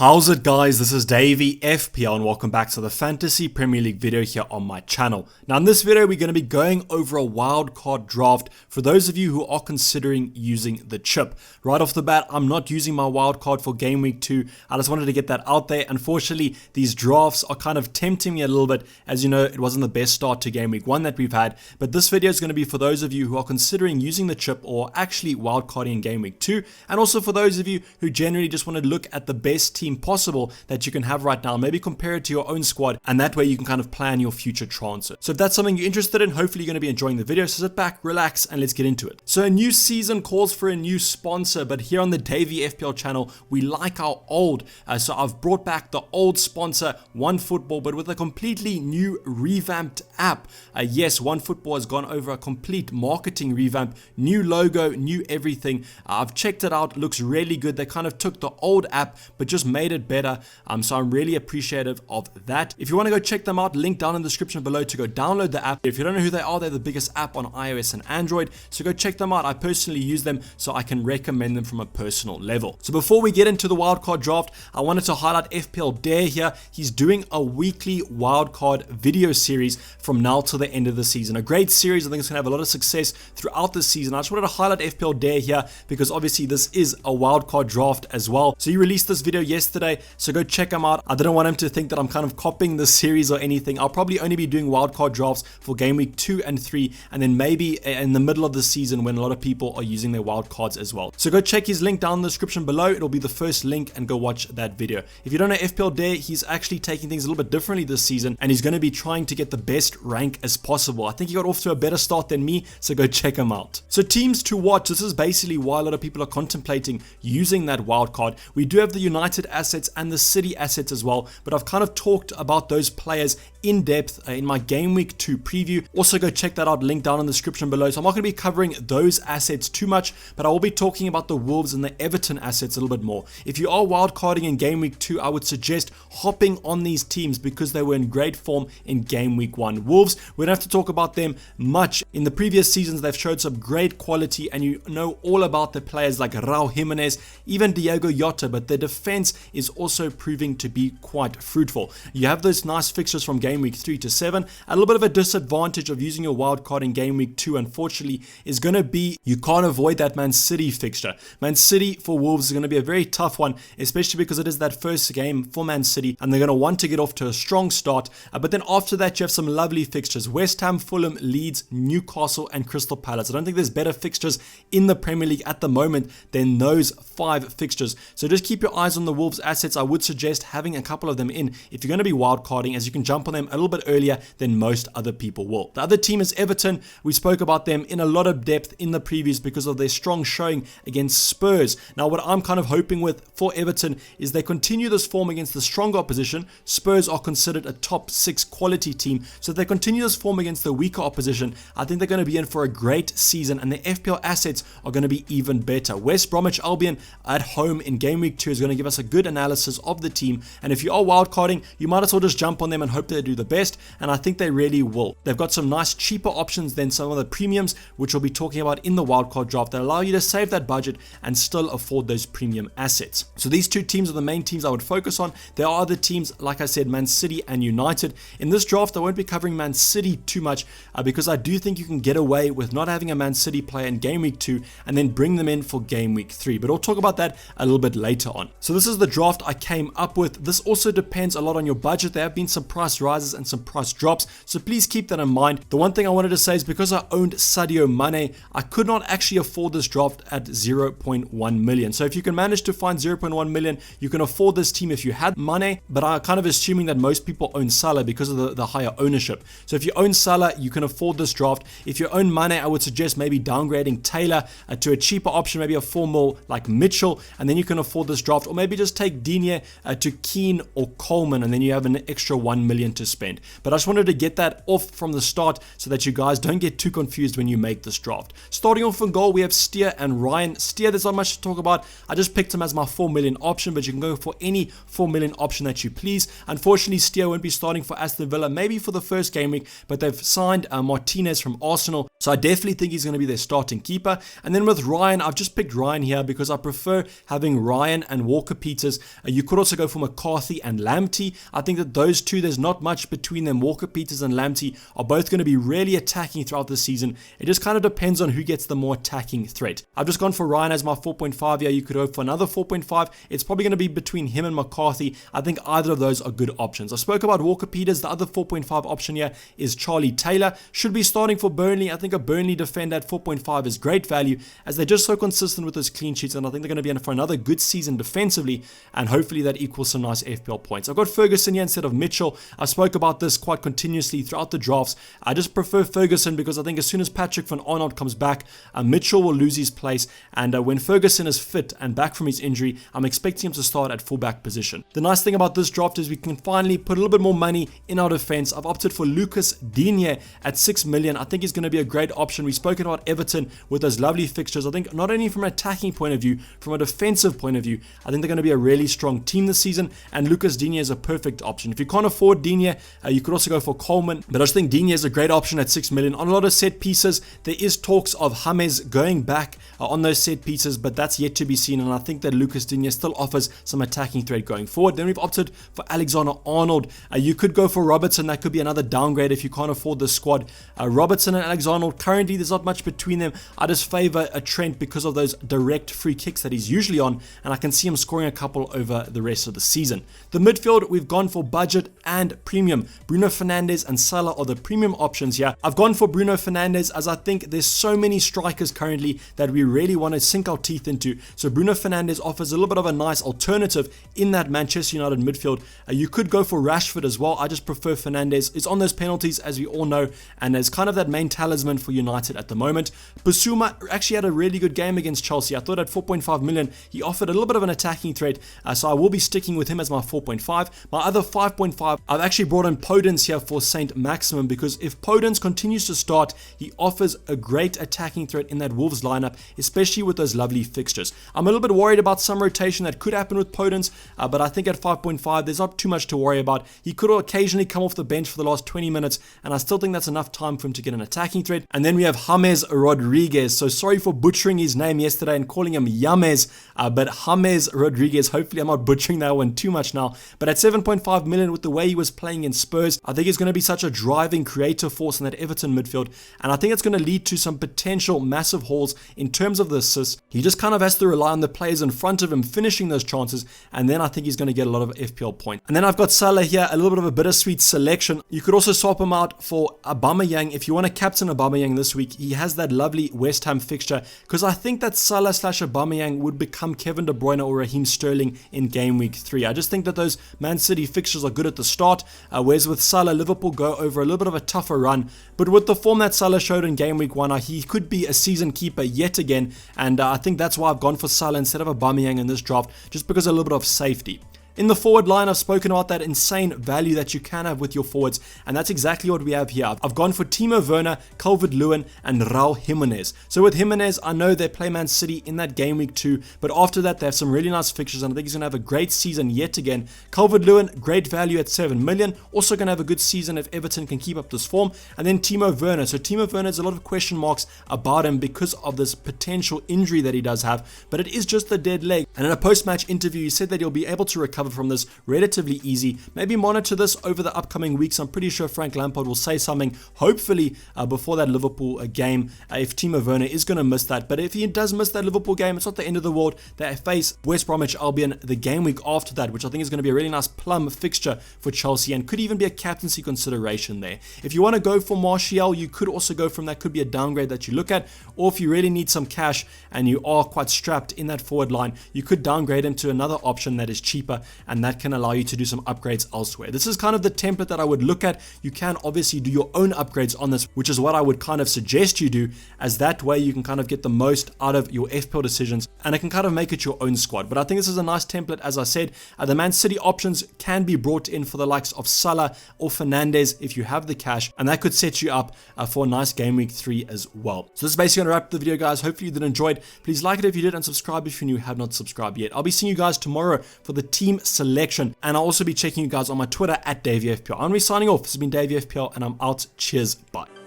How's it guys, this is Dayvy, FPL, and welcome back to the Fantasy Premier League video here on my channel. Now in this video we're going to be going over a wildcard draft for those of you who are considering using the chip. Right off the bat, I'm not using my wildcard for Game Week 2, I just wanted to get that out there. Unfortunately, these drafts are kind of tempting me a little bit. As you know, it wasn't the best start to Game Week 1 that we've had, but this video is going to be for those of you who are considering using the chip or actually wildcarding in Game Week 2, and also for those of you who generally just want to look at the best team possible that you can have right now, maybe compare it to your own squad, and that way you can kind of plan your future transfer. So if that's something you're interested in, hopefully you're going to be enjoying the video. So sit back, relax, and let's get into it. So a new season calls for a new sponsor, but here on the Dayvy FPL channel, we like our old. So I've brought back the old sponsor, OneFootball, but with a completely new revamped app. Yes, OneFootball has gone over a complete marketing revamp, new logo, new everything. I've checked it out, looks really good. They kind of took the old app, but just made it better. So I'm really appreciative of that. If you want to go check them out, link down in the description below to go download the app. If you don't know who they are, they're the biggest app on iOS and Android. So go check them out. I personally use them, so I can recommend them from a personal level. So before we get into the wildcard draft, I wanted to highlight FPL Dare here. He's doing a weekly wildcard video series from now till the end of the season. A great series. I think it's going to have a lot of success throughout the season. I just wanted to highlight FPL Dare here because obviously this is a wildcard draft as well. So he released this video yesterday, so go check him out. I didn't want him to think that I'm kind of copying this series or anything. I'll probably only be doing wildcard drafts for Game Week 2 and 3, and then maybe in the middle of the season when a lot of people are using their wildcards as well. So go check his link down in the description below. It'll be the first link, and go watch that video. If you don't know FPL Dare, he's actually taking things a little bit differently this season, and he's going to be trying to get the best rank as possible. I think he got off to a better start than me, so go check him out. So teams to watch, this is basically why a lot of people are contemplating using that wildcard. We do have the United assets and the City assets as well, but I've kind of talked about those players in depth in my Game Week 2 preview. Also go check that out, link down in the description below. So I'm not going to be covering those assets too much, but I will be talking about the Wolves and the Everton assets a little bit more. If you are wildcarding in Game Week 2, I would suggest hopping on these teams because they were in great form in Game Week 1. Wolves, we don't have to talk about them much. In the previous seasons, they've showed some great quality, and you know all about the players like Raul Jimenez, even Diego Jota, but their defense is also proving to be quite fruitful. You have those nice fixtures from Game Week 3 to 7. A little bit of a disadvantage of using your wildcard in Game Week 2, unfortunately, is going to be you can't avoid that Man City fixture. Man City for Wolves is going to be a very tough one, especially because it is that first game for Man City, and they're going to want to get off to a strong start. But then after that, you have some lovely fixtures. West Ham, Fulham, Leeds, Newcastle, and Crystal Palace. I don't think there's better fixtures in the Premier League at the moment than those 5 fixtures. So just keep your eyes on the Wolves assets. I would suggest having a couple of them in if you're going to be wildcarding, as you can jump on them a little bit earlier than most other people will. The other team is Everton. We spoke about them in a lot of depth in the previews because of their strong showing against Spurs. Now what I'm kind of hoping with for Everton is they continue this form against the stronger opposition. Spurs are considered a top 6 quality team, so if they continue this form against the weaker opposition, I think they're going to be in for a great season, and the FPL assets are going to be even better. West Bromwich Albion at home in Game Week 2 is going to give us a good analysis of the team, and if you are wildcarding, you might as well just jump on them and hope they do the best, and I think they really will. They've got some nice cheaper options than some of the premiums, which we'll be talking about in the wildcard draft, that allow you to save that budget and still afford those premium assets. So these two teams are the main teams I would focus on. There are other teams, like I said, Man City and United. In this draft, I won't be covering Man City too much because I do think you can get away with not having a Man City player in Game Week 2 and then bring them in for Game Week 3, but I'll talk about that a little bit later on. So this is the draft I came up with. This also depends a lot on your budget. There have been some price rises and some price drops, so please keep that in mind. The one thing I wanted to say is because I owned Sadio Mane, I could not actually afford this draft at 0.1 million. So if you can manage to find 0.1 million, you can afford this team if you had Mane, but I'm kind of assuming that most people own Salah because of the higher ownership. So if you own Salah, you can afford this draft. If you own Mane, I would suggest maybe downgrading Taylor to a cheaper option, maybe a 4 mil like Mitchell, and then you can afford this draft, or maybe just take Digne to Keane or Coleman, and then you have an extra 1 million to spend. But I just wanted to get that off from the start so that you guys don't get too confused when you make this draft. Starting off in goal, we have Steer and Ryan. Steer, there's not much to talk about. I just picked him as my 4 million option, but you can go for any 4 million option that you please. Unfortunately, Steer won't be starting for Aston Villa, maybe for the first game week, but they've signed Martinez from Arsenal, So I definitely think he's going to be their starting keeper. And then with Ryan, I've just picked Ryan here because I prefer having Ryan and Walker-Peters. You could also go for McCarthy and Lamptey. I think that those two, there's not much between them. Walker-Peters and Lamptey are both going to be really attacking throughout the season. It just kind of depends on who gets the more attacking threat. I've just gone for Ryan as my 4.5 here. You could go for another 4.5. It's probably going to be between him and McCarthy. I think either of those are good options. I spoke about Walker-Peters. The other 4.5 option here is Charlie Taylor. Should be starting for Burnley. I think a Burnley defender at 4.5 is great value as they're just so consistent with those clean sheets, and I think they're going to be in for another good season defensively, and hopefully that equals some nice FPL points. I've got Ferguson here instead of Mitchell. I spoke about this quite continuously throughout the drafts. I just prefer Ferguson because I think as soon as Patrick van Arnold comes back, Mitchell will lose his place, and when Ferguson is fit and back from his injury, I'm expecting him to start at fullback position. The nice thing about this draft is we can finally put a little bit more money in our defense. I've opted for Lucas Digne at 6 million. I think he's going to be a great option. We've spoken about Everton with those lovely fixtures. I think not only from an attacking point of view, from a defensive point of view, I think they're going to be a really strong team this season, and Lucas Digne is a perfect option. If you can't afford Digne, you could also go for Coleman, but I just think Digne is a great option at 6 million. On a lot of set pieces, there is talks of James going back on those set pieces, but that's yet to be seen, and I think that Lucas Digne still offers some attacking threat going forward. Then we've opted for Alexander-Arnold. You could go for Robertson. That could be another downgrade if you can't afford the squad. Robertson and Alexander-Arnold, currently there's not much between them. I just favor a Trent because of those direct free kicks that he's usually on, and I can see him scoring a couple over the rest of the season. The midfield, we've gone for budget and premium. Bruno Fernandes and Salah are the premium options here. I've gone for Bruno Fernandes as I think there's so many strikers currently that we really want to sink our teeth into. So Bruno Fernandes offers a little bit of a nice alternative in that Manchester United midfield. You could go for Rashford as well. I just prefer Fernandes. It's on those penalties, as we all know, and there's kind of that main talisman for United at the moment. Bissouma actually had a really good game against Chelsea. I thought at 4.5 million, he offered a little bit of an attacking threat, so I will be sticking with him as my 4.5. My other 5.5, I've actually brought in Podence here for Saint Maximin, because if Podence continues to start, he offers a great attacking threat in that Wolves lineup, especially with those lovely fixtures. I'm a little bit worried about some rotation that could happen with Podence, but I think at 5.5, there's not too much to worry about. He could occasionally come off the bench for the last 20 minutes, and I still think that's enough time for him to get an attacking threat. And then we have James Rodriguez. So sorry for butchering his name yesterday and calling him James, but James Rodriguez, hopefully I'm not butchering that one too much now. But at 7.5 million, with the way he was playing in Spurs, I think he's going to be such a driving creative force in that Everton midfield, and I think it's going to lead to some potential massive hauls in terms of the assists. He just kind of has to rely on the players in front of him finishing those chances, and then I think he's going to get a lot of FPL points. And then I've got Salah here, a little bit of a bittersweet selection. You could also swap him out for Aubameyang if you want to captain Aubameyang this week. He has that lovely West Ham fixture, because I think that Salah / Aubameyang would become Kevin De Bruyne or Raheem Sterling in game week 3. I just think that those Man City fixtures are good at the start, whereas with Salah, Liverpool go over a little bit of a tougher run, but with the form that Salah showed in game week 1, he could be a season keeper yet again, and I think that's why I've gone for Salah instead of Aubameyang in this draft, just because a little bit of safety. In the forward line, I've spoken about that insane value that you can have with your forwards, and that's exactly what we have here. I've gone for Timo Werner, Calvert-Lewin, and Raul Jimenez. So with Jimenez, I know they play Man City in that game week 2, but after that, they have some really nice fixtures, and I think he's going to have a great season yet again. Calvert-Lewin, great value at 7 million, also going to have a good season if Everton can keep up this form. And then Timo Werner. So Timo Werner, there's a lot of question marks about him because of this potential injury that he does have, but it is just a dead leg. And in a post-match interview, he said that he'll be able to recover from this relatively easy. Maybe monitor this over the upcoming weeks. I'm pretty sure Frank Lampard will say something, hopefully before that Liverpool game, if Timo Werner is going to miss that. But if he does miss that Liverpool game, it's not the end of the world. They face West Bromwich Albion the game week after that, which I think is going to be a really nice plum fixture for Chelsea, and could even be a captaincy consideration there. If you want to go for Martial, you could also go from that. Could be a downgrade that you look at, or if you really need some cash and you are quite strapped in that forward line, you could downgrade him to another option that is cheaper, and that can allow you to do some upgrades elsewhere. This is kind of the template that I would look at. You can obviously do your own upgrades on this, which is what I would kind of suggest you do, as that way you can kind of get the most out of your FPL decisions, and it can kind of make it your own squad. But I think this is a nice template. As I said, the Man City options can be brought in for the likes of Salah or Fernandes if you have the cash, and that could set you up for a nice game week 3 as well. So this is basically going to wrap up the video, guys. Hopefully you did enjoy it. Please like it if you did, and subscribe if you have not subscribed yet. I'll be seeing you guys tomorrow for the team selection, and I'll also be checking you guys on my Twitter at Dayvy FPL. I'm signing off. This has been Dayvy FPL, and I'm out. Cheers. Bye.